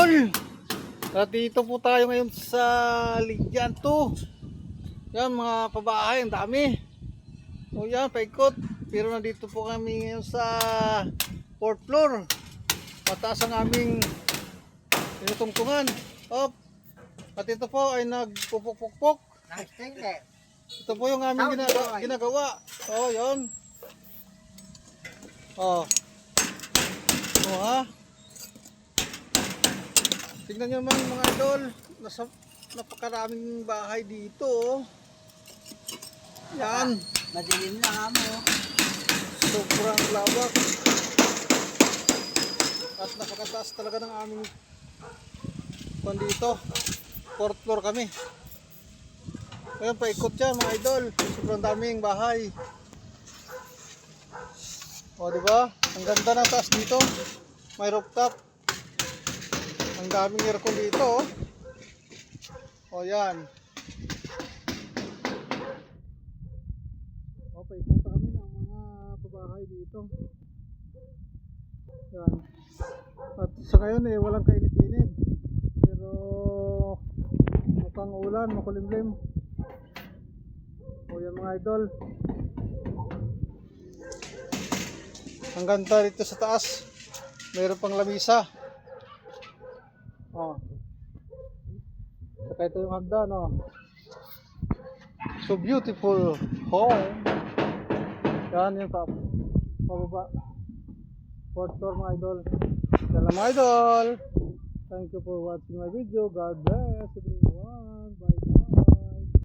idol. At dito po tayo ngayon sa Ligyan 2. Yan mga pabahay, ang dami. O yan, paikot. Pero nandito po kami ngayon sa 4th floor. Mataas ang aming tinutungtungan. Op. At ito po ay nagpupukpukpok. Ito po yung aming ginagawa. O yan. O. O ha. Tignan nyo naman mga idol, napakaraming bahay dito. Oh. Yan. Madilim na nga mo. Sobrang lawak. At napakataas talaga ng aming pan dito. 4th floor kami. Ngayon paikot yan mga idol. Sobrang daming bahay. O diba? Ang ganda ng taas dito. May rooftop. Ang daming aircon dito, oh. O yan. O, paikot kami ng mga pabahay dito. Yan. At sa ngayon walang kainit-init. Pero mukhang ulan, makulimlim. O yan mga idol. Ang ganda dito sa taas. Mayroon pang lamisa. Oh. Saka ito yung hagdan, oh. So beautiful home. Yan yung top. Pababa. 4th floor mga idol. Yan lang mga idol. Thank you for watching my video. God bless everyone.